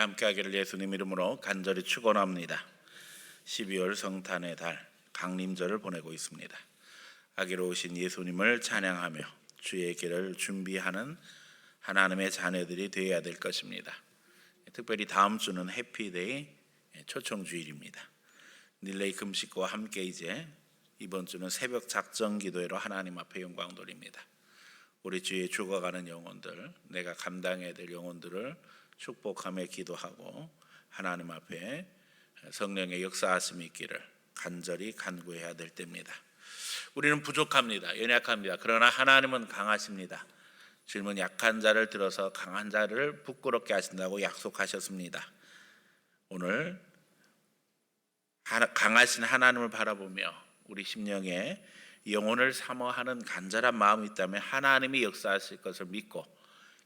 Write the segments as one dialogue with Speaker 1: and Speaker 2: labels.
Speaker 1: 함께하기를 예수님 이름으로 간절히 축원합니다. 12월 성탄의 달 강림절을 보내고 있습니다. 아기로 오신 예수님을 찬양하며 주의 길을 준비하는 하나님의 자녀들이 되어야 될 것입니다. 특별히 다음 주는 해피데이 초청주일입니다. 릴레이 금식과 함께 이제 이번 주는 새벽 작정 기도회로 하나님 앞에 영광 돌립니다. 우리 주위에 죽어가는 영혼들, 내가 감당해야 될 영혼들을 축복하며 기도하고 하나님 앞에 성령의 역사하심이 있기를 간절히 간구해야 될 때입니다. 우리는 부족합니다. 연약합니다. 그러나 하나님은 강하십니다. 주님은 약한 자를 들어서 강한 자를 부끄럽게 하신다고 약속하셨습니다. 오늘 강하신 하나님을 바라보며 우리 심령에 영혼을 사모하는 간절한 마음이 있다면 하나님이 역사하실 것을 믿고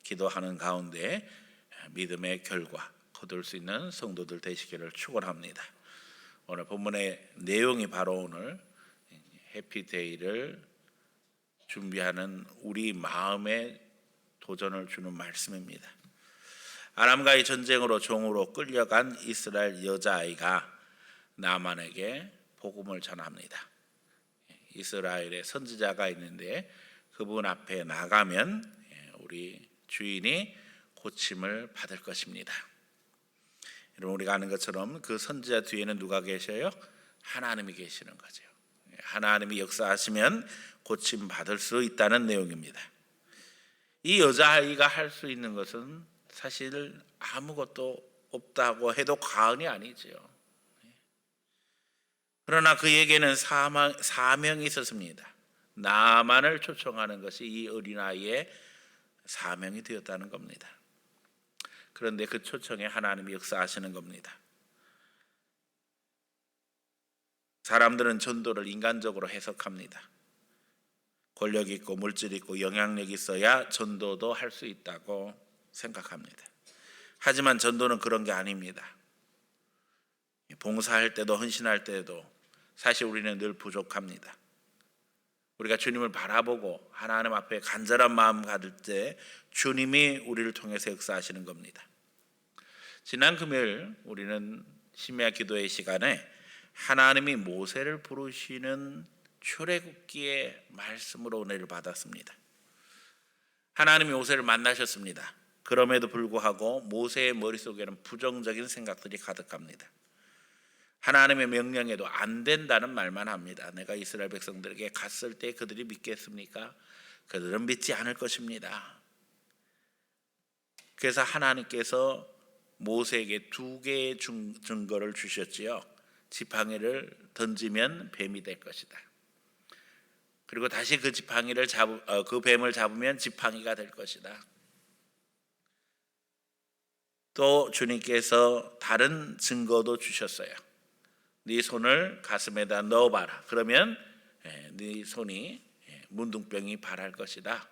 Speaker 1: 기도하는 가운데 믿음의 결과 거둘 수 있는 성도들 되시기를 축원합니다. 오늘 본문의 내용이 바로 오늘 해피데이를 준비하는 우리 마음에 도전을 주는 말씀입니다. 아람과의 전쟁으로 종으로 끌려간 이스라엘 여자아이가 나만에게 복음을 전합니다. 이스라엘의 선지자가 있는데 그분 앞에 나가면 우리 주인이 고침을 받을 것입니다. 여러분, 우리가 아는 것처럼 그 선지자 뒤에는 누가 계셔요? 하나님이 계시는 거죠. 하나님이 역사하시면 고침 받을 수 있다는 내용입니다. 이 여자아이가 할 수 있는 것은 사실 아무것도 없다고 해도 과언이 아니죠. 그러나 그에게는 사명이 있었습니다. 나만을 초청하는 것이 이 어린아이의 사명이 되었다는 겁니다. 그런데 그 초청에 하나님이 역사하시는 겁니다. 사람들은 전도를 인간적으로 해석합니다. 권력 있고 물질 있고 영향력 있어야 전도도 할 수 있다고 생각합니다. 하지만 전도는 그런 게 아닙니다. 봉사할 때도 헌신할 때도 사실 우리는 늘 부족합니다. 우리가 주님을 바라보고 하나님 앞에 간절한 마음 가질 때 주님이 우리를 통해서 역사하시는 겁니다. 지난 금요일 우리는 심야 기도의 시간에 하나님이 모세를 부르시는 출애굽기의 말씀으로 은혜를 받았습니다. 하나님이 모세를 만나셨습니다. 그럼에도 불구하고 모세의 머릿속에는 부정적인 생각들이 가득합니다. 하나님의 명령에도 안 된다는 말만 합니다. 내가 이스라엘 백성들에게 갔을 때 그들이 믿겠습니까? 그들은 믿지 않을 것입니다. 그래서 하나님께서 모세에게 두 개의 증거를 주셨지요. 지팡이를 던지면 뱀이 될 것이다. 그리고 다시 그 뱀을 잡으면 지팡이가 될 것이다. 또 주님께서 다른 증거도 주셨어요. 네 손을 가슴에다 넣어봐라. 그러면 네 손이 문둥병이 발할 것이다.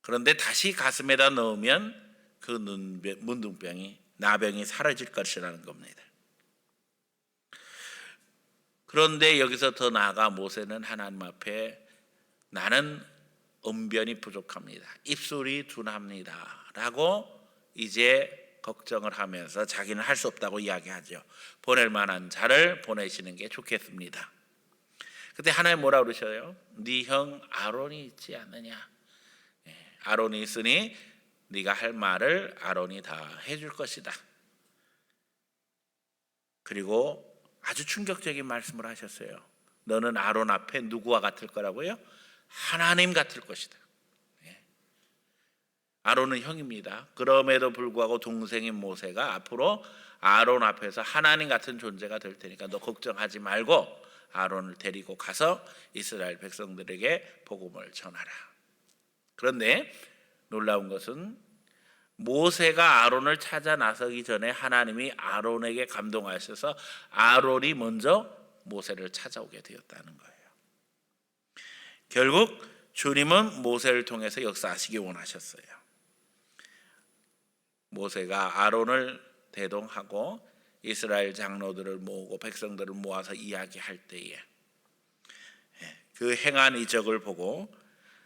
Speaker 1: 그런데 다시 가슴에다 넣으면 그 문둥병이 나병이 사라질 것이라는 겁니다. 그런데 여기서 더 나아가 모세는 하나님 앞에 나는 언변이 부족합니다. 입술이 둔합니다. 라고 이제 걱정을 하면서 자기는 할 수 없다고 이야기하죠. 보낼 만한 자를 보내시는 게 좋겠습니다. 그때 하나님 뭐라 그러셔요? 네 형 아론이 있지 않느냐? 아론이 있으니 네가 할 말을 아론이 다 해줄 것이다. 그리고 아주 충격적인 말씀을 하셨어요. 너는 아론 앞에 누구와 같을 거라고요? 하나님 같을 것이다. 아론은 형입니다. 그럼에도 불구하고 동생인 모세가 앞으로 아론 앞에서 하나님 같은 존재가 될 테니까 너 걱정하지 말고 아론을 데리고 가서 이스라엘 백성들에게 복음을 전하라. 그런데 놀라운 것은 모세가 아론을 찾아 나서기 전에 하나님이 아론에게 감동하셔서 아론이 먼저 모세를 찾아오게 되었다는 거예요. 결국 주님은 모세를 통해서 역사하시기 원하셨어요. 모세가 아론을 대동하고 이스라엘 장로들을 모으고 백성들을 모아서 이야기할 때에 그 행한 이적을 보고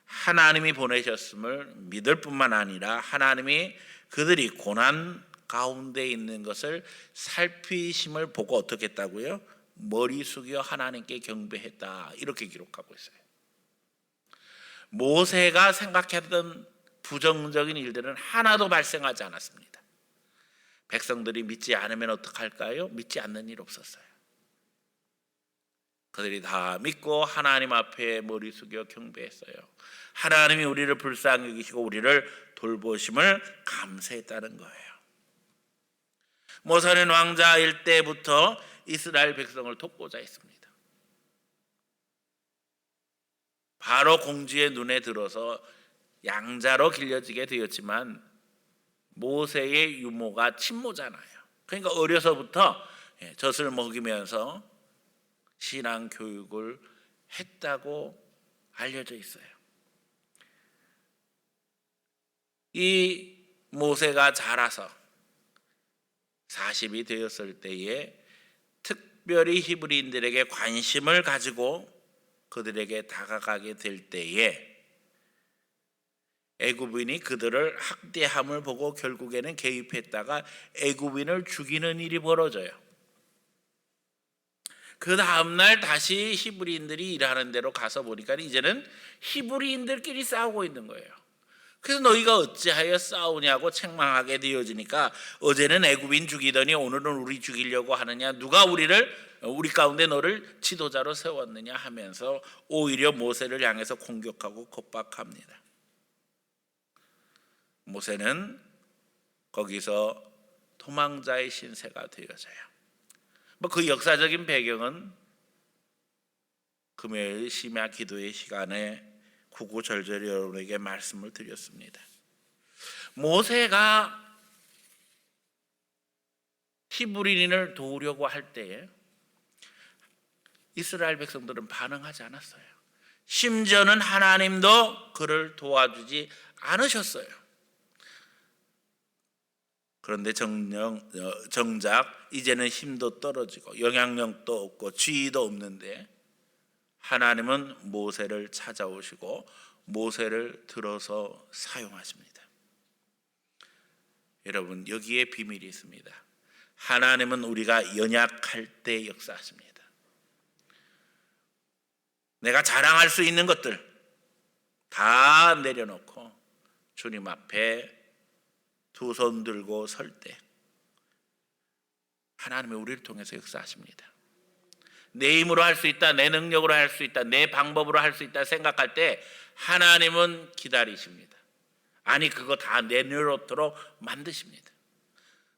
Speaker 1: 하나님이 보내셨음을 믿을 뿐만 아니라 하나님이 그들이 고난 가운데 있는 것을 살피심을 보고 어떻게 했다고요? 머리 숙여 하나님께 경배했다, 이렇게 기록하고 있어요. 모세가 생각했던 부정적인 일들은 하나도 발생하지 않았습니다. 백성들이 믿지 않으면 어떡할까요? 믿지 않는 일 없었어요. 그들이 다 믿고 하나님 앞에 머리 숙여 경배했어요. 하나님이 우리를 불쌍히 여기시고 우리를 돌보심을 감사했다는 거예요. 모세는 왕자일 때부터 이스라엘 백성을 돕고자 했습니다. 바로 공주의 눈에 들어서 양자로 길려지게 되었지만 모세의 유모가 친모잖아요. 그러니까 어려서부터 젖을 먹이면서 신앙 교육을 했다고 알려져 있어요. 이 모세가 자라서 40이 되었을 때에 특별히 히브리인들에게 관심을 가지고 그들에게 다가가게 될 때에 애굽인이 그들을 학대함을 보고 결국에는 개입했다가 애굽인을 죽이는 일이 벌어져요. 그 다음날 다시 히브리인들이 일하는 대로 가서 보니까 이제는 히브리인들끼리 싸우고 있는 거예요. 그래서 너희가 어찌하여 싸우냐고 책망하게 되어지니까 어제는 애굽인 죽이더니 오늘은 우리 죽이려고 하느냐, 누가 우리 가운데 너를 지도자로 세웠느냐 하면서 오히려 모세를 향해서 공격하고 겁박합니다. 모세는 거기서 도망자의 신세가 되어져요. 그 역사적인 배경은 금요일 심야 기도의 시간에 구구절절 여러분에게 말씀을 드렸습니다. 모세가 히브리인을 도우려고 할 때에 이스라엘 백성들은 반응하지 않았어요. 심지어는 하나님도 그를 도와주지 않으셨어요. 그런데 정작 이제는 힘도 떨어지고 영향력도 없고 지위도 없는데 하나님은 모세를 찾아오시고 모세를 들어서 사용하십니다. 여러분, 여기에 비밀이 있습니다. 하나님은 우리가 연약할 때 역사하십니다. 내가 자랑할 수 있는 것들 다 내려놓고 주님 앞에 두 손 들고 설 때 하나님이 우리를 통해서 역사하십니다. 내 힘으로 할 수 있다, 내 능력으로 할 수 있다, 내 방법으로 할 수 있다 생각할 때 하나님은 기다리십니다. 아니, 그거 다 내려놓도록 만드십니다.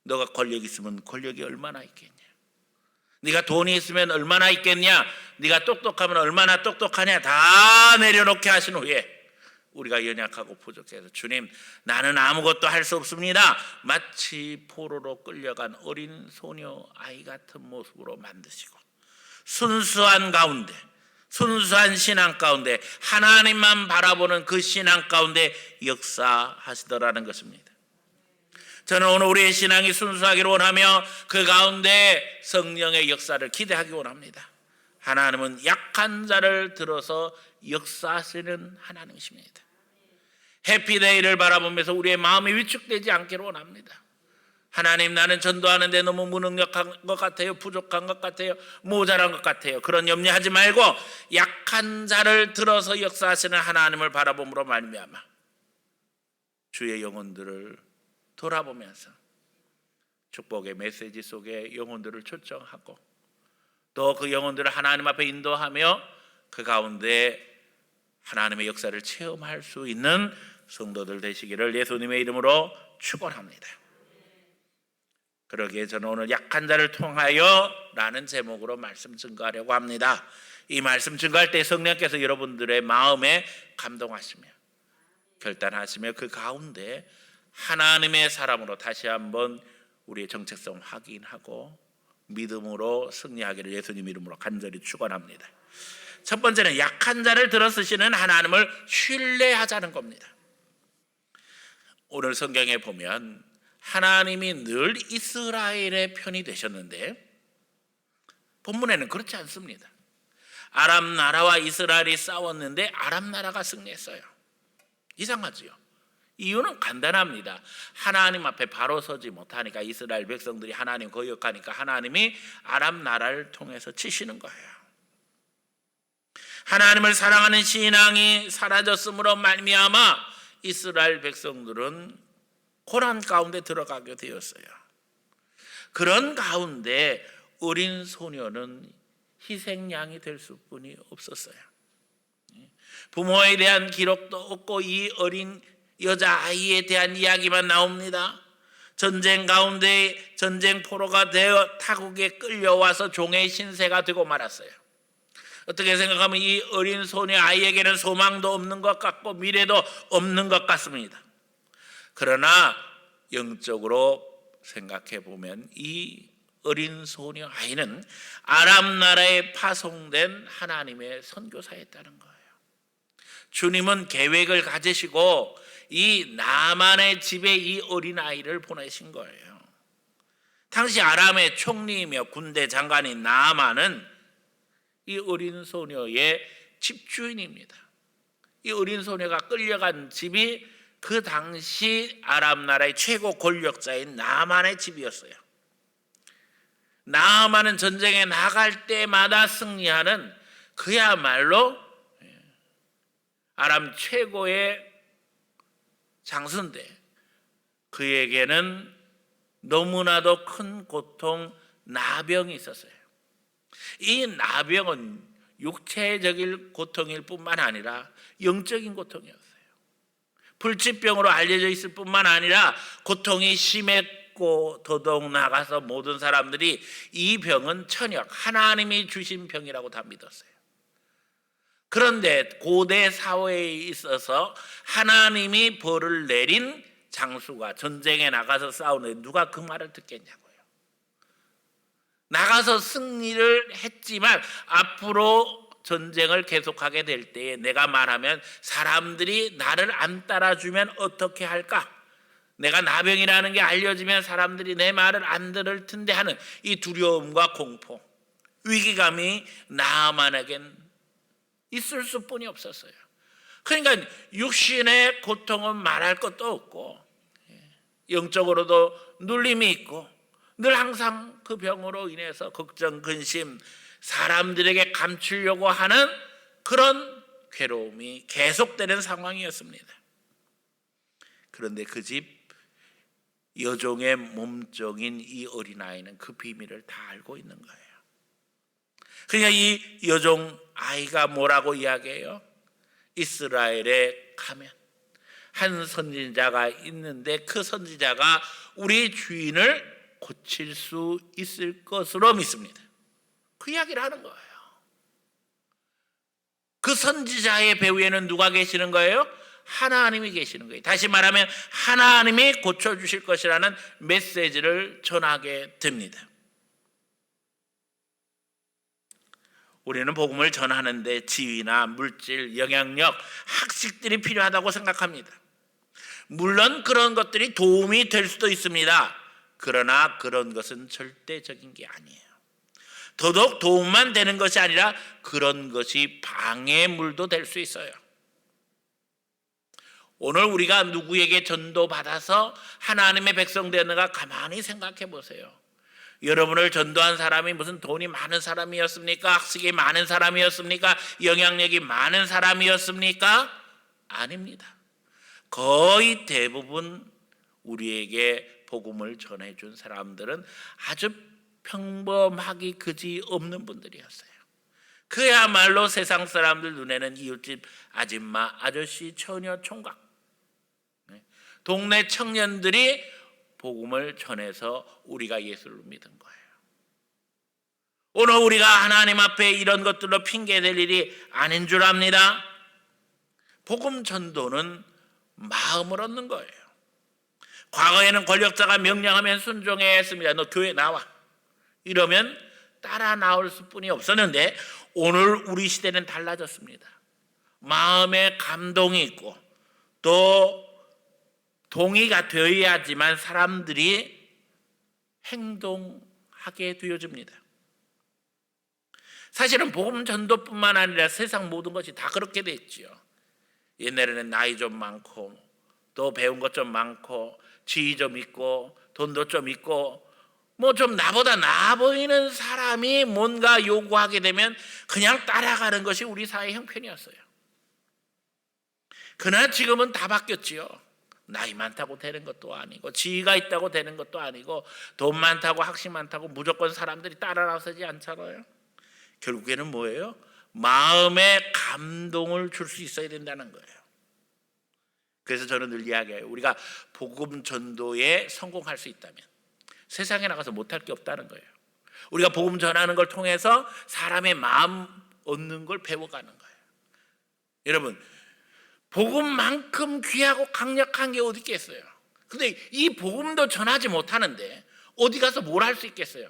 Speaker 1: 너가 권력 있으면 권력이 얼마나 있겠냐, 네가 돈이 있으면 얼마나 있겠냐, 네가 똑똑하면 얼마나 똑똑하냐, 다 내려놓게 하신 후에 우리가 연약하고 부족해서 주님, 나는 아무것도 할 수 없습니다, 마치 포로로 끌려간 어린 소녀 아이 같은 모습으로 만드시고 순수한 가운데, 순수한 신앙 가운데, 하나님만 바라보는 그 신앙 가운데 역사하시더라는 것입니다. 저는 오늘 우리의 신앙이 순수하기를 원하며 그 가운데 성령의 역사를 기대하기 원합니다. 하나님은 약한 자를 들어서 역사하시는 하나님이십니다. 해피데이를 바라보면서 우리의 마음이 위축되지 않기를 원합니다. 하나님, 나는 전도하는데 너무 무능력한 것 같아요, 부족한 것 같아요, 모자란 것 같아요. 그런 염려하지 말고 약한 자를 들어서 역사하시는 하나님을 바라봄으로 말미암아 주의 영혼들을 돌아보면서 축복의 메시지 속에 영혼들을 초청하고 또 그 영혼들을 하나님 앞에 인도하며 그 가운데 하나님의 역사를 체험할 수 있는 성도들 되시기를 예수님의 이름으로 축원합니다. 그러기에 저는 오늘 약한 자를 통하여 라는 제목으로 말씀 증거하려고 합니다. 이 말씀 증거할 때 성령께서 여러분들의 마음에 감동하시며 결단하시며 그 가운데 하나님의 사람으로 다시 한번 우리의 정체성 확인하고 믿음으로 승리하기를 예수님 이름으로 간절히 축원합니다. 첫 번째는 약한 자를 들어 쓰시는 하나님을 신뢰하자는 겁니다. 오늘 성경에 보면 하나님이 늘 이스라엘의 편이 되셨는데 본문에는 그렇지 않습니다. 아람 나라와 이스라엘이 싸웠는데 아람 나라가 승리했어요. 이상하지요. 이유는 간단합니다. 하나님 앞에 바로 서지 못하니까, 이스라엘 백성들이 하나님 거역하니까 하나님이 아람 나라를 통해서 치시는 거예요. 하나님을 사랑하는 신앙이 사라졌으므로 말미암아 이스라엘 백성들은 고난 가운데 들어가게 되었어요. 그런 가운데 어린 소녀는 희생양이 될 수뿐이 없었어요. 부모에 대한 기록도 없고 이 어린 여자아이에 대한 이야기만 나옵니다. 전쟁 가운데 전쟁 포로가 되어 타국에 끌려와서 종의 신세가 되고 말았어요. 어떻게 생각하면 이 어린 소녀 아이에게는 소망도 없는 것 같고 미래도 없는 것 같습니다. 그러나 영적으로 생각해 보면 이 어린 소녀 아이는 아람 나라에 파송된 하나님의 선교사였다는 거예요. 주님은 계획을 가지시고 이 나만의 집에 이 어린 아이를 보내신 거예요. 당시 아람의 총리이며 군대 장관인 나아만은 이 어린 소녀의 집주인입니다. 이 어린 소녀가 끌려간 집이 그 당시 아람 나라의 최고 권력자인 나아만의 집이었어요. 나아만은 전쟁에 나갈 때마다 승리하는 그야말로 아람 최고의 장수인데, 그에게는 너무나도 큰 고통, 나병이 있었어요. 이 나병은 육체적인 고통일 뿐만 아니라 영적인 고통이었어요. 불치병으로 알려져 있을 뿐만 아니라 고통이 심했고, 더더욱 나가서 모든 사람들이 이 병은 천역, 하나님이 주신 병이라고 다 믿었어요. 그런데 고대 사회에 있어서 하나님이 벌을 내린 장수가 전쟁에 나가서 싸우는데 누가 그 말을 듣겠냐고요. 나가서 승리를 했지만 앞으로 전쟁을 계속하게 될 때에 내가 말하면 사람들이 나를 안 따라주면 어떻게 할까? 내가 나병이라는 게 알려지면 사람들이 내 말을 안 들을 텐데 하는 이 두려움과 공포, 위기감이 나아만에겐 있을 수뿐이 없었어요. 그러니까 육신의 고통은 말할 것도 없고 영적으로도 눌림이 있고 늘 항상 그 병으로 인해서 걱정, 근심, 사람들에게 감추려고 하는 그런 괴로움이 계속되는 상황이었습니다. 그런데 그 집 여종의 몸종인 이 어린아이는 그 비밀을 다 알고 있는 거예요. 그러니까 이 여종 아이가 뭐라고 이야기해요? 이스라엘에 가면 한 선지자가 있는데 그 선지자가 우리 주인을 고칠 수 있을 것으로 믿습니다. 그 이야기를 하는 거예요. 그 선지자의 배후에는 누가 계시는 거예요? 하나님이 계시는 거예요. 다시 말하면 하나님이 고쳐주실 것이라는 메시지를 전하게 됩니다. 우리는 복음을 전하는데 지위나 물질, 영향력, 학식들이 필요하다고 생각합니다. 물론 그런 것들이 도움이 될 수도 있습니다. 그러나 그런 것은 절대적인 게 아니에요. 더더욱 도움만 되는 것이 아니라 그런 것이 방해물도 될 수 있어요. 오늘 우리가 누구에게 전도받아서 하나님의 백성 되었는가 가만히 생각해 보세요. 여러분을 전도한 사람이 무슨 돈이 많은 사람이었습니까? 학식이 많은 사람이었습니까? 영향력이 많은 사람이었습니까? 아닙니다. 거의 대부분 우리에게 복음을 전해준 사람들은 아주 평범하기 그지 없는 분들이었어요. 그야말로 세상 사람들 눈에는 이웃집 아줌마, 아저씨, 처녀, 총각, 동네 청년들이 복음을 전해서 우리가 예수를 믿은 거예요. 오늘 우리가 하나님 앞에 이런 것들로 핑계댈 일이 아닌 줄 압니다. 복음 전도는 마음을 얻는 거예요. 과거에는 권력자가 명령하면 순종해야 했습니다. 너 교회 나와. 이러면 따라 나올 수뿐이 없었는데 오늘 우리 시대는 달라졌습니다. 마음에 감동이 있고 또 동의가 되어야지만 사람들이 행동하게 되어집니다. 사실은 복음 전도뿐만 아니라 세상 모든 것이 다 그렇게 됐지요. 옛날에는 나이 좀 많고 또 배운 것 좀 많고 지위 좀 있고 돈도 좀 있고 뭐 좀 나보다 나아 보이는 사람이 뭔가 요구하게 되면 그냥 따라가는 것이 우리 사회의 형편이었어요. 그러나 지금은 다 바뀌었지요. 나이 많다고 되는 것도 아니고 지위가 있다고 되는 것도 아니고 돈 많다고 학식 많다고 무조건 사람들이 따라 나서지 않잖아요. 결국에는 뭐예요? 마음에 감동을 줄 수 있어야 된다는 거예요. 그래서 저는 늘 이야기해요. 우리가 복음 전도에 성공할 수 있다면 세상에 나가서 못할 게 없다는 거예요. 우리가 복음 전하는 걸 통해서 사람의 마음 얻는 걸 배워가는 거예요. 여러분, 복음만큼 귀하고 강력한 게 어디 있겠어요? 근데 이 복음도 전하지 못하는데 어디 가서 뭘 할 수 있겠어요?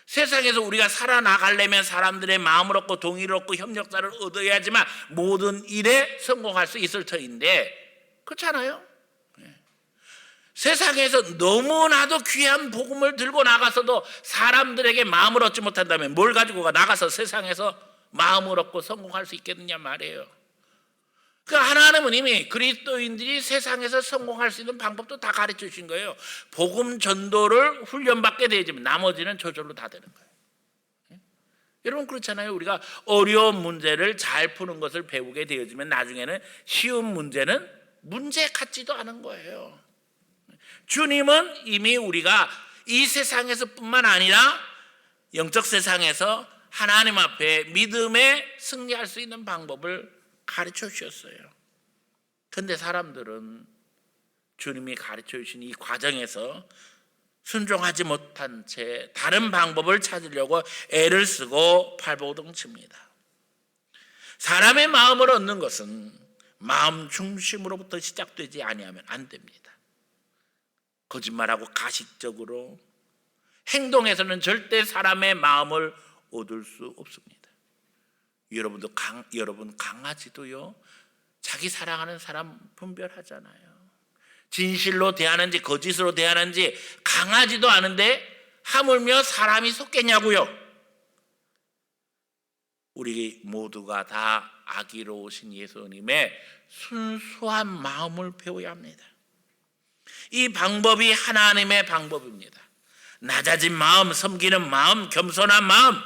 Speaker 1: 세상에서 우리가 살아나가려면 사람들의 마음을 얻고 동의를 얻고 협력사를 얻어야지만 모든 일에 성공할 수 있을 터인데 그렇잖아요. 세상에서 너무나도 귀한 복음을 들고 나가서도 사람들에게 마음을 얻지 못한다면 뭘 가지고 나가서 세상에서 마음을 얻고 성공할 수 있겠느냐 말이에요. 그러니까 하나님은 이미 그리스도인들이 세상에서 성공할 수 있는 방법도 다 가르쳐 주신 거예요. 복음 전도를 훈련받게 되지만 나머지는 저절로 다 되는 거예요. 여러분 그렇잖아요. 우리가 어려운 문제를 잘 푸는 것을 배우게 되어지면 나중에는 쉬운 문제는 문제 같지도 않은 거예요. 주님은 이미 우리가 이 세상에서 뿐만 아니라 영적 세상에서 하나님 앞에 믿음에 승리할 수 있는 방법을 가르쳐 주셨어요. 그런데 사람들은 주님이 가르쳐 주신 이 과정에서 순종하지 못한 채 다른 방법을 찾으려고 애를 쓰고 발버둥칩니다. 사람의 마음을 얻는 것은 마음 중심으로부터 시작되지 아니하면 안 됩니다. 거짓말하고 가식적으로 행동에서는 절대 사람의 마음을 얻을 수 없습니다. 여러분 강아지도요 자기 사랑하는 사람 분별하잖아요. 진실로 대하는지 거짓으로 대하는지 강아지도 아는데 하물며 사람이 속겠냐고요. 우리 모두가 다 아기로우신 예수님의 순수한 마음을 배워야 합니다. 이 방법이 하나님의 방법입니다. 낮아진 마음, 섬기는 마음, 겸손한 마음,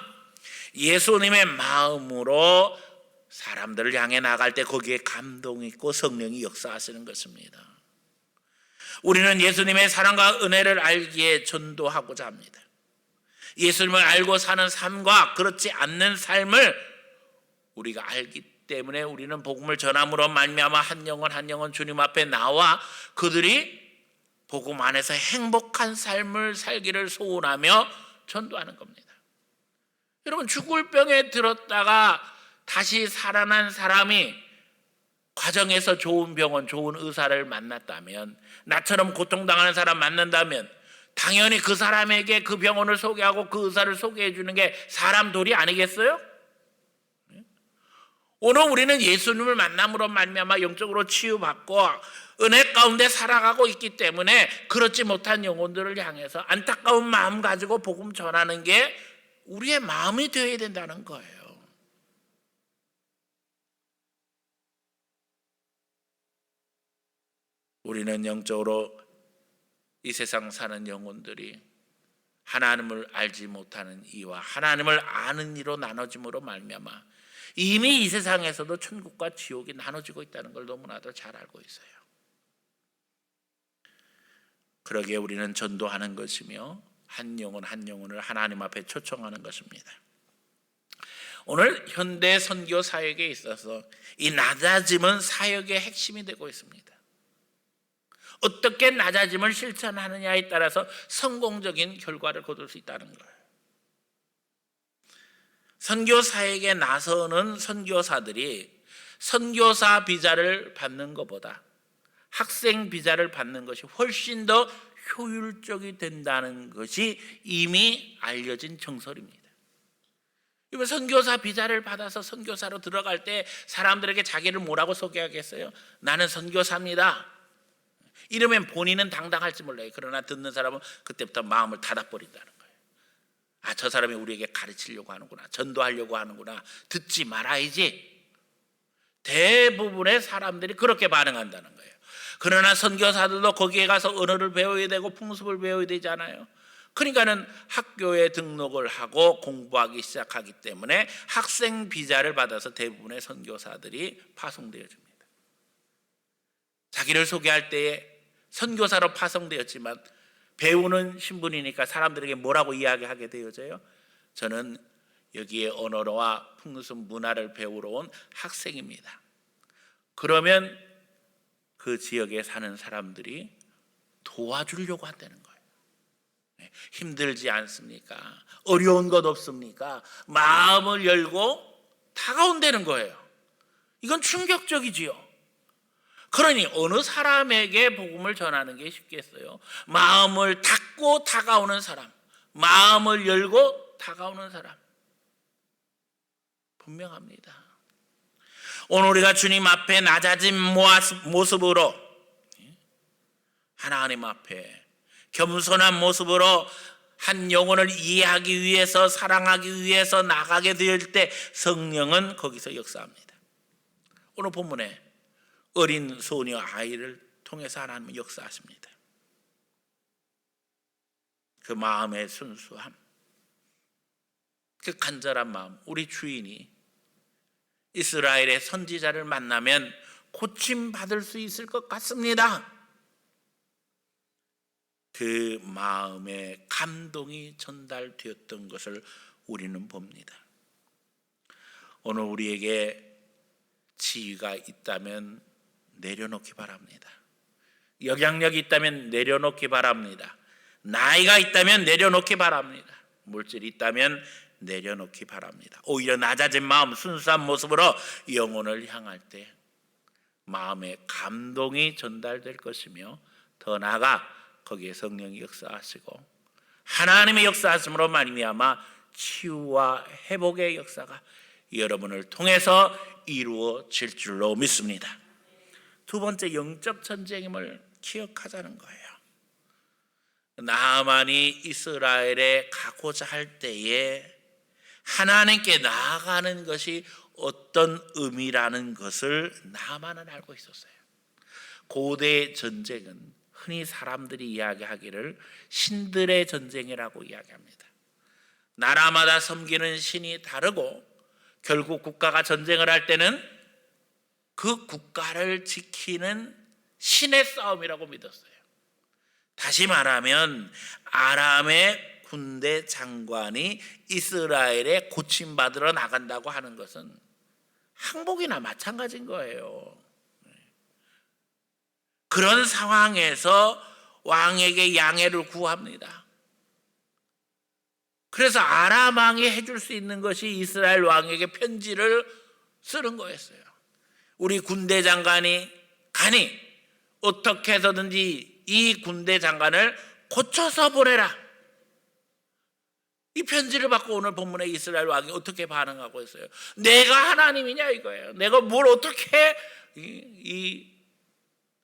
Speaker 1: 예수님의 마음으로 사람들을 향해 나갈 때 거기에 감동이 있고 성령이 역사하시는 것입니다. 우리는 예수님의 사랑과 은혜를 알기에 전도하고자 합니다. 예수님을 알고 사는 삶과 그렇지 않는 삶을 우리가 알기 때문에 우리는 복음을 전함으로 말미암아 한 영혼 주님 앞에 나와 그들이 복음 안에서 행복한 삶을 살기를 소원하며 전도하는 겁니다. 여러분 죽을 병에 들었다가 다시 살아난 사람이 과정에서 좋은 병원, 좋은 의사를 만났다면, 나처럼 고통당하는 사람 만난다면 당연히 그 사람에게 그 병원을 소개하고 그 의사를 소개해 주는 게 사람 도리 아니겠어요? 오늘 우리는 예수님을 만남으로 말미암아 영적으로 치유받고 은혜 가운데 살아가고 있기 때문에 그렇지 못한 영혼들을 향해서 안타까운 마음 가지고 복음 전하는 게 우리의 마음이 되어야 된다는 거예요. 우리는 영적으로 이 세상 사는 영혼들이 하나님을 알지 못하는 이와 하나님을 아는 이로 나눠짐으로 말미암아 이미 이 세상에서도 천국과 지옥이 나눠지고 있다는 걸 너무나도 잘 알고 있어요. 그러기에 우리는 전도하는 것이며 한 영혼을 하나님 앞에 초청하는 것입니다. 오늘 현대 선교 사역에 있어서 이 낮아짐은 사역의 핵심이 되고 있습니다. 어떻게 낮아짐을 실천하느냐에 따라서 성공적인 결과를 거둘 수 있다는 거예요. 선교 사역에 나서는 선교사들이 선교사 비자를 받는 것보다 학생 비자를 받는 것이 훨씬 더 효율적이 된다는 것이 이미 알려진 정설입니다. 이번 선교사 비자를 받아서 선교사로 들어갈 때 사람들에게 자기를 뭐라고 소개하겠어요? 나는 선교사입니다. 이러면 본인은 당당할지 몰라요. 그러나 듣는 사람은 그때부터 마음을 닫아버린다는 거예요. 아, 저 사람이 우리에게 가르치려고 하는구나, 전도하려고 하는구나, 듣지 말아야지. 대부분의 사람들이 그렇게 반응한다는 거예요. 그러나 선교사들도 거기에 가서 언어를 배워야 되고 풍습을 배워야 되잖아요. 그러니까는 학교에 등록을 하고 공부하기 시작하기 때문에 학생 비자를 받아서 대부분의 선교사들이 파송되어집니다. 자기를 소개할 때에 선교사로 파송되었지만 배우는 신분이니까 사람들에게 뭐라고 이야기하게 되어져요? 저는 여기에 언어와 풍습 문화를 배우러 온 학생입니다. 그러면 그 지역에 사는 사람들이 도와주려고 한다는 거예요. 힘들지 않습니까? 어려운 것 없습니까? 마음을 열고 다가온다는 거예요. 이건 충격적이지요. 그러니 어느 사람에게 복음을 전하는 게 쉽겠어요? 마음을 닫고 다가오는 사람, 마음을 열고 다가오는 사람. 분명합니다. 오늘 우리가 주님 앞에 낮아진 모습으로, 하나님 앞에 겸손한 모습으로 한 영혼을 이해하기 위해서, 사랑하기 위해서 나가게 될 때 성령은 거기서 역사합니다. 오늘 본문에 어린 소녀 아이를 통해서 하나님은 역사하십니다. 그 마음의 순수함, 그 간절한 마음, 우리 주인이 이스라엘의 선지자를 만나면 고침받을 수 있을 것 같습니다. 그 마음의 감동이 전달되었던 것을 우리는 봅니다. 오늘 우리에게 지위가 있다면 내려놓기 바랍니다. 영향력이 있다면 내려놓기 바랍니다. 나이가 있다면 내려놓기 바랍니다. 물질이 있다면 내려놓기 바랍니다. 오히려 낮아진 마음, 순수한 모습으로 영혼을 향할 때 마음의 감동이 전달될 것이며, 더 나아가 거기에 성령이 역사하시고 하나님의 역사하심으로 말미암아 치유와 회복의 역사가 여러분을 통해서 이루어질 줄로 믿습니다. 두 번째, 영적 전쟁임을 기억하자는 거예요. 나아만이 이스라엘에 가고자 할 때에 하나님께 나아가는 것이 어떤 의미라는 것을 나아만은 알고 있었어요. 고대 전쟁은 흔히 사람들이 이야기하기를 신들의 전쟁이라고 이야기합니다. 나라마다 섬기는 신이 다르고 결국 국가가 전쟁을 할 때는 그 국가를 지키는 신의 싸움이라고 믿었어요. 다시 말하면 아람의 군대 장관이 이스라엘에 고침받으러 나간다고 하는 것은 항복이나 마찬가지인 거예요. 그런 상황에서 왕에게 양해를 구합니다. 그래서 아람 왕이 해줄 수 있는 것이 이스라엘 왕에게 편지를 쓰는 거였어요. 우리 군대 장관이 가니 어떻게 해서든지 이 군대 장관을 고쳐서 보내라. 이 편지를 받고 오늘 본문에 이스라엘 왕이 어떻게 반응하고 있어요? 내가 하나님이냐 이거예요. 내가 뭘 어떻게 이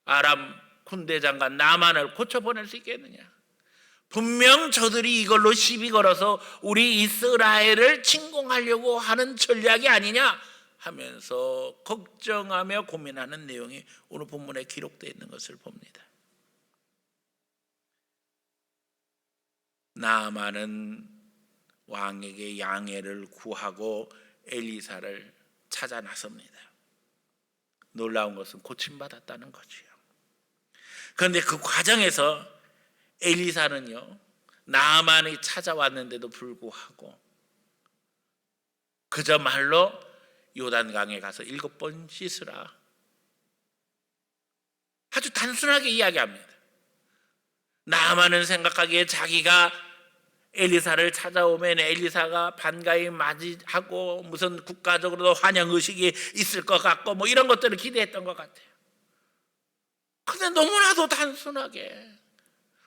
Speaker 1: 아람 군대 장관 나만을 고쳐 보낼 수 있겠느냐? 분명 저들이 이걸로 시비 걸어서 우리 이스라엘을 침공하려고 하는 전략이 아니냐 하면서 걱정하며 고민하는 내용이 오늘 본문에 기록되어 있는 것을 봅니다. 나아만은 왕에게 양해를 구하고 엘리사를 찾아 나섭니다. 놀라운 것은 고침받았다는 거지요. 그런데 그 과정에서 엘리사는요, 나아만이 찾아왔는데도 불구하고 그저 말로 요단강에 가서 7번 씻으라, 아주 단순하게 이야기합니다. 나아만은 생각하기에 자기가 엘리사를 찾아오면 엘리사가 반가이 맞이하고 무슨 국가적으로도 환영의식이 있을 것 같고 뭐 이런 것들을 기대했던 것 같아요. 근데 너무나도 단순하게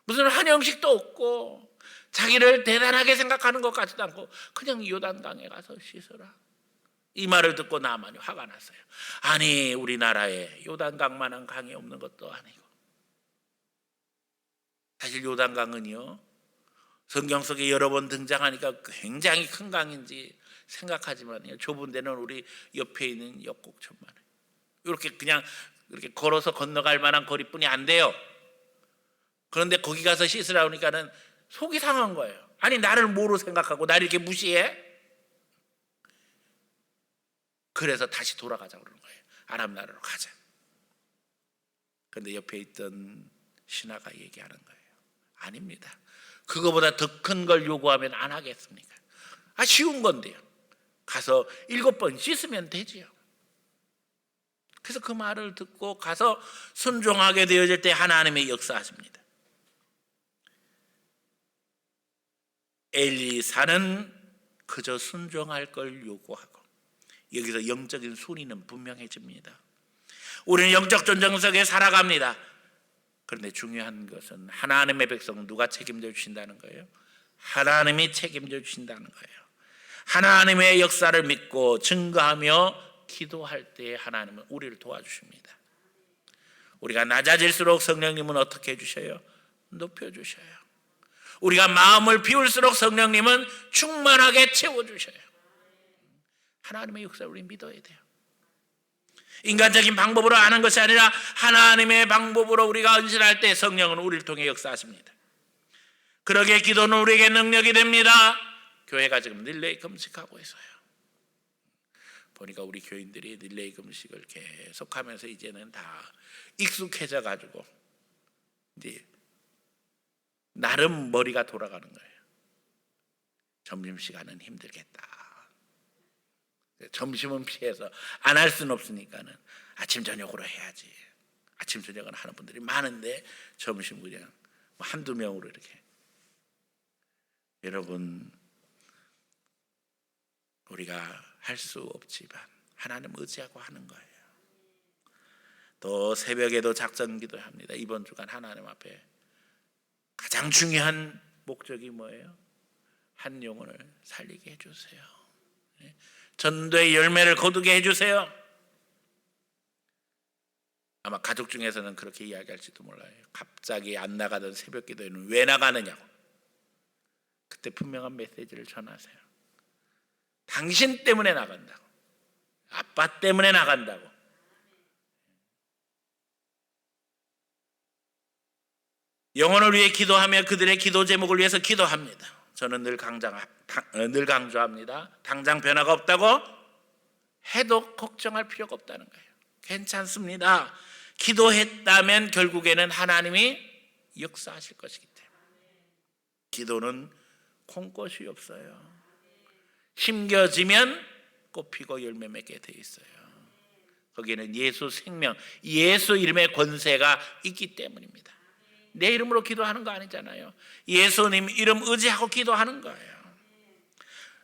Speaker 1: 무슨 환영식도 없고 자기를 대단하게 생각하는 것 같지도 않고 그냥 요단강에 가서 씻어라, 이 말을 듣고 나아만이 화가 났어요. 아니, 우리나라에 요단강만한 강이 없는 것도 아니고, 사실 요단강은요 성경 속에 여러 번 등장하니까 굉장히 큰 강인지 생각하지만요, 좁은 데는 우리 옆에 있는 역곡천만 해. 이렇게 그냥 그렇게 걸어서 건너갈 만한 거리뿐이 안 돼요. 그런데 거기 가서 씻으라고 하니까는 속이 상한 거예요. 아니, 나를 뭐로 생각하고 나를 이렇게 무시해? 그래서 다시 돌아가자고 그러는 거예요. 아람 나라로 가자. 그런데 옆에 있던 신하가 얘기하는 거예요. 아닙니다. 그거보다 더 큰 걸 요구하면 안 하겠습니까? 쉬운 건데요. 가서 7번 씻으면 되지요. 그래서 그 말을 듣고 가서 순종하게 되어질 때 하나님의 역사하십니다. 엘리사는 그저 순종할 걸 요구하고, 여기서 영적인 순위는 분명해집니다. 우리는 영적 전쟁 속에 살아갑니다. 그런데 중요한 것은 하나님의 백성 누가 책임져 주신다는 거예요? 하나님이 책임져 주신다는 거예요. 하나님의 역사를 믿고 증거하며 기도할 때 하나님은 우리를 도와주십니다. 우리가 낮아질수록 성령님은 어떻게 해주셔요? 높여주셔요. 우리가 마음을 비울수록 성령님은 충만하게 채워주셔요. 하나님의 역사를 우리 믿어야 돼요. 인간적인 방법으로 아는 것이 아니라 하나님의 방법으로 우리가 헌신할 때 성령은 우리를 통해 역사하십니다. 그러기에 기도는 우리에게 능력이 됩니다. 교회가 지금 릴레이 금식하고 있어요. 보니까 우리 교인들이 릴레이 금식을 계속하면서 이제는 다 익숙해져 가지고 이제 나름 머리가 돌아가는 거예요. 점심시간은 힘들겠다. 점심은 피해서 안 할 수는 없으니까는 아침 저녁으로 해야지. 아침 저녁은 하는 분들이 많은데 점심 그냥 한두 명으로 이렇게. 여러분, 우리가 할 수 없지만 하나님 의지하고 하는 거예요. 또 새벽에도 작전 기도합니다. 이번 주간 하나님 앞에 가장 중요한 목적이 뭐예요? 한 영혼을 살리게 해주세요. 전도의 열매를 거두게 해주세요. 아마 가족 중에서는 그렇게 이야기할지도 몰라요. 갑자기 안 나가던 새벽 기도에는 왜 나가느냐고. 그때 분명한 메시지를 전하세요. 당신 때문에 나간다고. 아빠 때문에 나간다고. 영혼을 위해 기도하며 그들의 기도 제목을 위해서 기도합니다. 저는 늘 강조합니다. 당장 변화가 없다고 해도 걱정할 필요가 없다는 거예요. 괜찮습니다. 기도했다면 결국에는 하나님이 역사하실 것이기 때문에. 기도는 콩꽃이 없어요. 심겨지면 꽃피고 열매 맺게 돼 있어요. 거기에는 예수 생명, 예수 이름의 권세가 있기 때문입니다. 내 이름으로 기도하는 거 아니잖아요. 예수님 이름 의지하고 기도하는 거예요.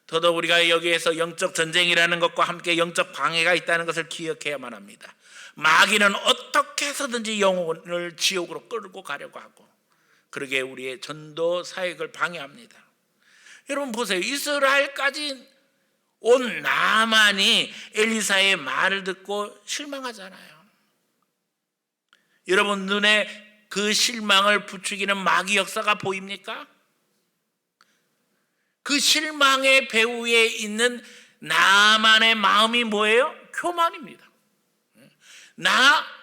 Speaker 1: 더더욱 우리가 여기에서 영적 전쟁이라는 것과 함께 영적 방해가 있다는 것을 기억해야만 합니다. 마귀는 어떻게 해서든지 영혼을 지옥으로 끌고 가려고 하고, 그러게 우리의 전도 사역을 방해합니다. 여러분 보세요. 이스라엘까지 온 나만이 엘리사의 말을 듣고 실망하잖아요. 여러분 눈에 그 실망을 부추기는 마귀 역사가 보입니까? 그 실망의 배후에 있는 나만의 마음이 뭐예요? 교만입니다.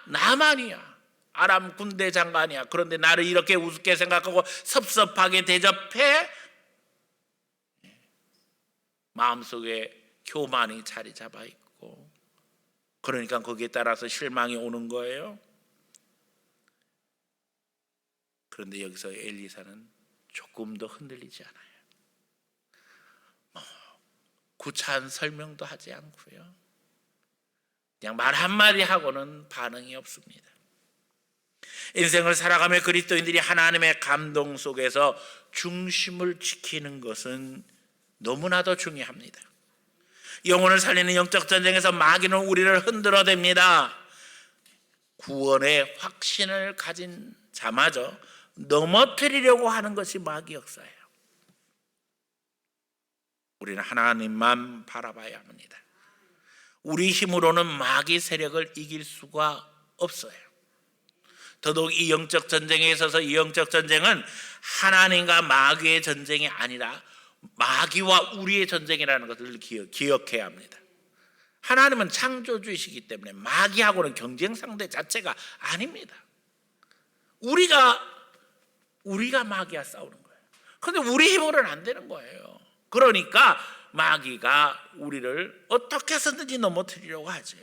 Speaker 1: 나만이야. 아람 군대 장관이야. 그런데 나를 이렇게 우습게 생각하고 섭섭하게 대접해. 마음속에 교만이 자리 잡아 있고, 그러니까 거기에 따라서 실망이 오는 거예요. 그런데 여기서 엘리사는 조금 더 흔들리지 않아요. 구차한 설명도 하지 않고요. 그냥 말 한마디 하고는 반응이 없습니다. 인생을 살아가며 그리스도인들이 하나님의 감동 속에서 중심을 지키는 것은 너무나도 중요합니다. 영혼을 살리는 영적 전쟁에서 마귀는 우리를 흔들어댑니다. 구원의 확신을 가진 자마저 넘어뜨리려고 하는 것이 마귀 역사예요. 우리는 하나님만 바라봐야 합니다. 우리 힘으로는 마귀 세력을 이길 수가 없어요. 더더욱 이 영적 전쟁에 있어서 이 영적 전쟁은 하나님과 마귀의 전쟁이 아니라 마귀와 우리의 전쟁이라는 것을 기억해야 합니다. 하나님은 창조주이시기 때문에 마귀하고는 경쟁 상대 자체가 아닙니다. 우리가 마귀와 싸우는 거예요. 그런데 우리 힘으로는 안 되는 거예요. 그러니까 마귀가 우리를 어떻게 해서든지 넘어뜨리려고 하죠.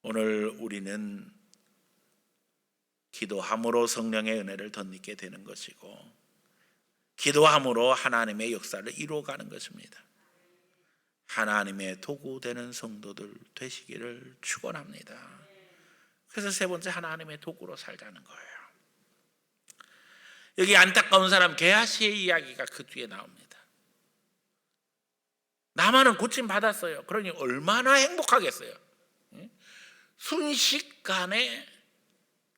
Speaker 1: 오늘 우리는 기도함으로 성령의 은혜를 덧입게 되는 것이고, 기도함으로 하나님의 역사를 이루어가는 것입니다. 하나님의 도구 되는 성도들 되시기를 축원합니다. 그래서 세 번째, 하나님의 도구로 살자는 거예요. 여기 안타까운 사람 게하시의 이야기가 그 뒤에 나옵니다. 나만은 고침 받았어요. 그러니 얼마나 행복하겠어요. 순식간에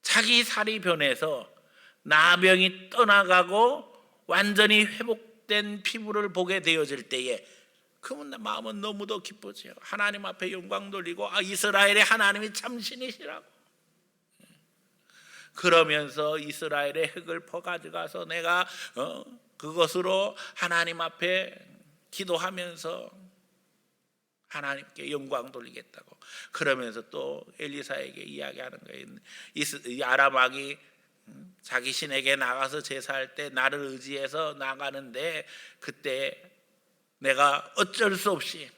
Speaker 1: 자기 살이 변해서 나병이 떠나가고 완전히 회복된 피부를 보게 되어질 때에 그분 마음은 너무도 기쁘죠. 하나님 앞에 영광 돌리고, 이스라엘의 하나님이 참 신이시라고. 그러면서 이스라엘의 흙을 퍼가져가서 내가 그것으로 하나님 앞에 기도하면서 하나님께 영광 돌리겠다고. 그러면서 또 엘리사에게 이야기하는 거예요. 이 아람 왕이 자기 신에게 나가서 제사할 때 나를 의지해서 나가는데, 그때 내가 어쩔 수 없이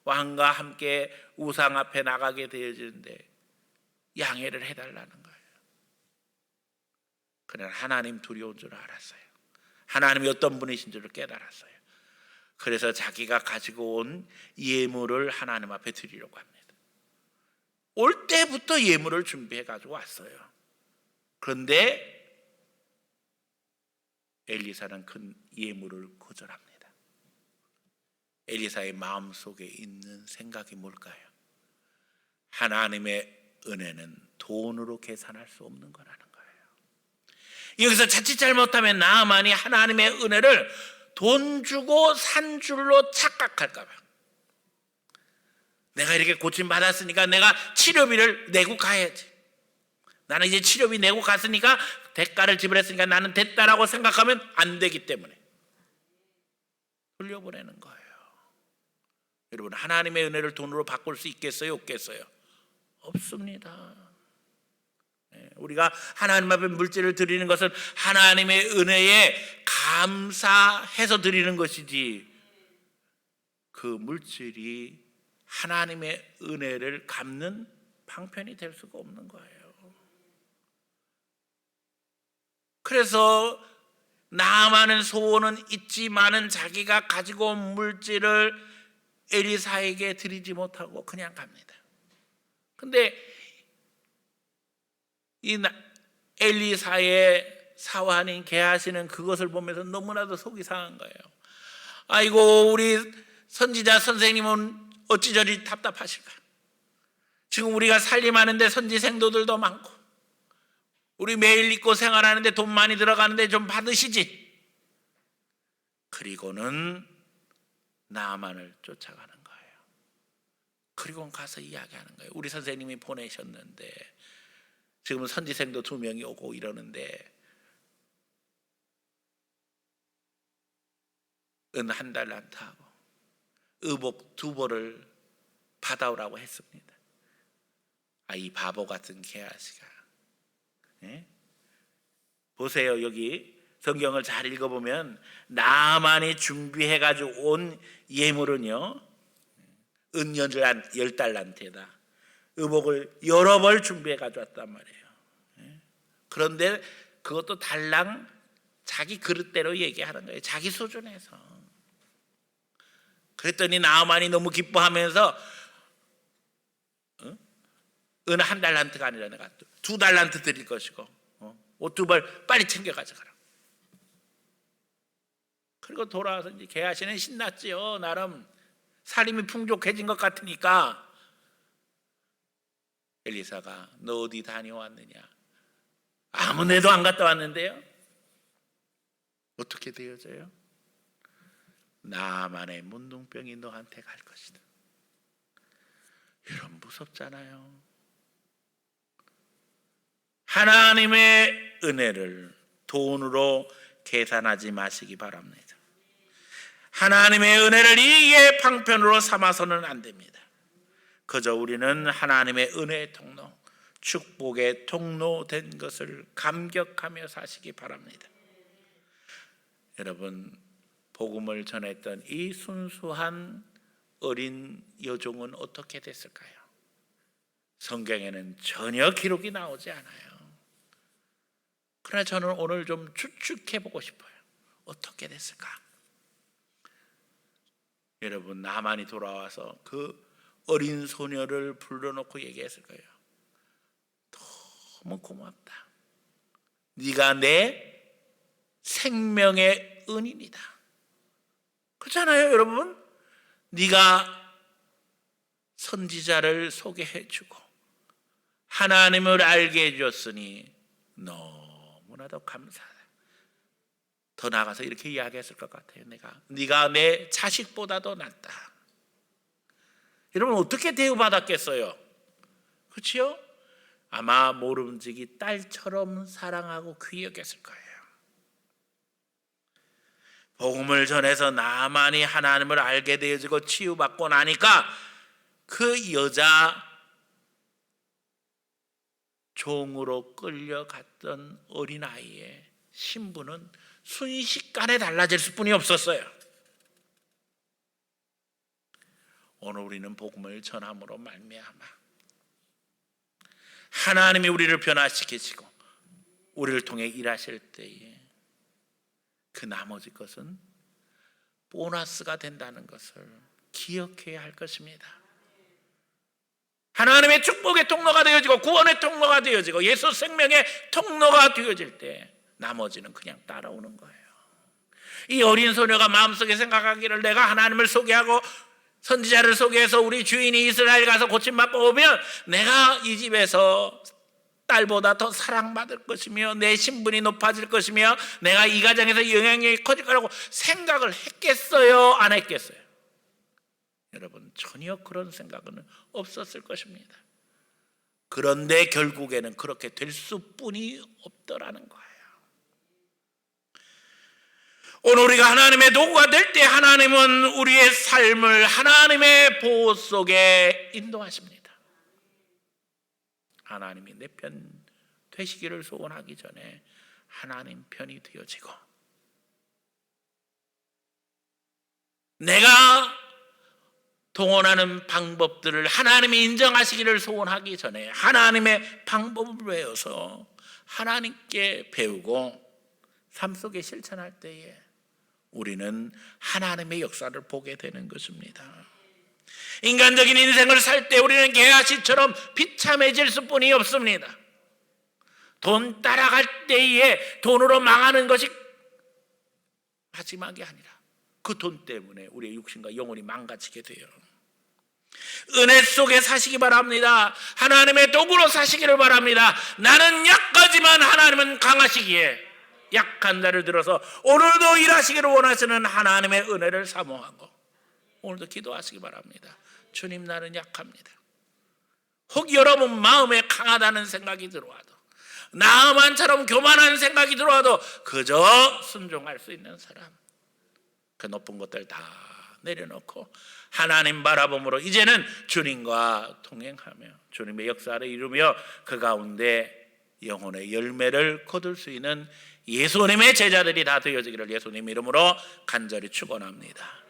Speaker 1: 왕과 함께 우상 앞에 나가게 되어지는데 양해를 해달라는 거예요. 그는 하나님 두려운 줄 알았어요. 하나님이 어떤 분이신 줄을 깨달았어요. 그래서 자기가 가지고 온 예물을 하나님 앞에 드리려고 합니다. 올 때부터 예물을 준비해 가지고 왔어요. 그런데 엘리사는 큰 예물을 거절합니다. 엘리사의 마음속에 있는 생각이 뭘까요? 하나님의 은혜는 돈으로 계산할 수 없는 거라는 거예요. 여기서 자칫 잘못하면 나아만이 하나님의 은혜를 돈 주고 산 줄로 착각할까 봐. 내가 이렇게 고침받았으니까 내가 치료비를 내고 가야지. 나는 이제 치료비 내고 갔으니까 대가를 지불했으니까 나는 됐다라고 생각하면 안 되기 때문에 흘려보내는 거예요. 여러분, 하나님의 은혜를 돈으로 바꿀 수 있겠어요? 없겠어요? 없습니다. 우리가 하나님 앞에 물질을 드리는 것은 하나님의 은혜에 감사해서 드리는 것이지, 그 물질이 하나님의 은혜를 갚는 방편이 될 수가 없는 거예요. 그래서 나아만은 소원은 있지만은 자기가 가지고 온 물질을 엘리사에게 드리지 못하고 그냥 갑니다. 근데 이 엘리사의 사환인 게하시는 그것을 보면서 너무나도 속이 상한 거예요. 아이고, 우리 선지자 선생님은 어찌 저리 답답하실까? 지금 우리가 살림하는데 선지 생도들도 많고, 우리 매일 입고 생활하는데 돈 많이 들어가는데 좀 받으시지. 그리고는 나아만을 쫓아가는 거예요. 그리고 가서 이야기하는 거예요. 우리 선생님이 보내셨는데 지금 선지생도 2명이 오고 이러는데 은 1달란트하고 의복 2벌을 받아오라고 했습니다. 이 바보 같은 게하시가. 보세요. 여기 성경을 잘 읽어보면 나만이 준비해가지고 온 예물은요, 은 10달란트에다 의복을 여러 벌 준비해가지고 왔단 말이에요. 그런데 그것도 달랑 자기 그릇대로 얘기하는 거예요. 자기 수준에서. 그랬더니 나아만이 너무 기뻐하면서 은 1달란트가 아니라 내가 2달란트 드릴 것이고 옷 2벌 빨리 챙겨 가져가라. 그리고 돌아와서 이제 게하시는 신났지요. 나름 살림이 풍족해진 것 같으니까. 엘리사가 너 어디 다녀왔느냐? 아무 데도 안 갔다 왔는데요. 어떻게 되어져요? 나만의 문둥병이 너한테 갈 것이다. 이런 무섭잖아요. 하나님의 은혜를 돈으로 계산하지 마시기 바랍니다. 하나님의 은혜를 이게 방편으로 삼아서는 안 됩니다. 그저 우리는 하나님의 은혜의 통로, 축복의 통로 된 것을 감격하며 사시기 바랍니다. 여러분, 복음을 전했던 이 순수한 어린 여종은 어떻게 됐을까요? 성경에는 전혀 기록이 나오지 않아요. 그러나 저는 오늘 좀 추측해 보고 싶어요. 어떻게 됐을까? 여러분, 나만이 돌아와서 그 어린 소녀를 불러놓고 얘기했을 거예요. 너무 고맙다. 네가 내 생명의 은인이다. 그렇잖아요, 여러분. 네가 선지자를 소개해주고 하나님을 알게 해줬으니 너무나도 감사하다. 더 나아가서 이렇게 이야기했을 것 같아요. 네가 내 자식보다도 낫다. 여러분, 어떻게 대우받았겠어요? 그렇죠? 아마 모름지기 딸처럼 사랑하고 귀히 여겼을 거예요. 복음을 전해서 나만이 하나님을 알게 되어지고 치유받고 나니까 그 여자 종으로 끌려갔던 어린아이의 신분은 순식간에 달라질 수뿐이 없었어요. 오늘 우리는 복음을 전함으로 말미암아 하나님이 우리를 변화시키시고 우리를 통해 일하실 때에 그 나머지 것은 보너스가 된다는 것을 기억해야 할 것입니다. 하나님의 축복의 통로가 되어지고 구원의 통로가 되어지고 예수 생명의 통로가 되어질 때 나머지는 그냥 따라오는 거예요. 이 어린 소녀가 마음속에 생각하기를 내가 하나님을 소개하고 선지자를 소개해서 우리 주인이 이스라엘 가서 고침받고 오면 내가 이 집에서 딸보다 더 사랑받을 것이며 내 신분이 높아질 것이며 내가 이 가정에서 영향력이 커질 거라고 생각을 했겠어요? 안 했겠어요? 여러분, 전혀 그런 생각은 없었을 것입니다. 그런데 결국에는 그렇게 될 수뿐이 없더라는 거예요. 오늘 우리가 하나님의 도구가 될 때 하나님은 우리의 삶을 하나님의 보호 속에 인도하십니다. 하나님이 내 편 되시기를 소원하기 전에 하나님 편이 되어지고 내가 동원하는 방법들을 하나님이 인정하시기를 소원하기 전에 하나님의 방법을 외워서 하나님께 배우고 삶 속에 실천할 때에 우리는 하나님의 역사를 보게 되는 것입니다. 인간적인 인생을 살 때 우리는 게하시처럼 비참해질 수뿐이 없습니다. 돈 따라갈 때에 돈으로 망하는 것이 마지막이 아니라 그 돈 때문에 우리의 육신과 영혼이 망가지게 돼요. 은혜 속에 사시기 바랍니다. 하나님의 도구로 사시기를 바랍니다. 나는 약하지만 하나님은 강하시기에 약한 자를 들어서 오늘도 일하시기를 원하시는 하나님의 은혜를 사모하고 오늘도 기도하시기 바랍니다. 주님, 나는 약합니다. 혹 여러분 마음에 강하다는 생각이 들어와도 나만처럼 교만한 생각이 들어와도 그저 순종할 수 있는 사람, 그 높은 것들 다 내려놓고 하나님 바라봄으로 이제는 주님과 동행하며 주님의 역사를 이루며 그 가운데 영혼의 열매를 거둘 수 있는 예수님의 제자들이 다 되어지기를 예수님 이름으로 간절히 축원합니다.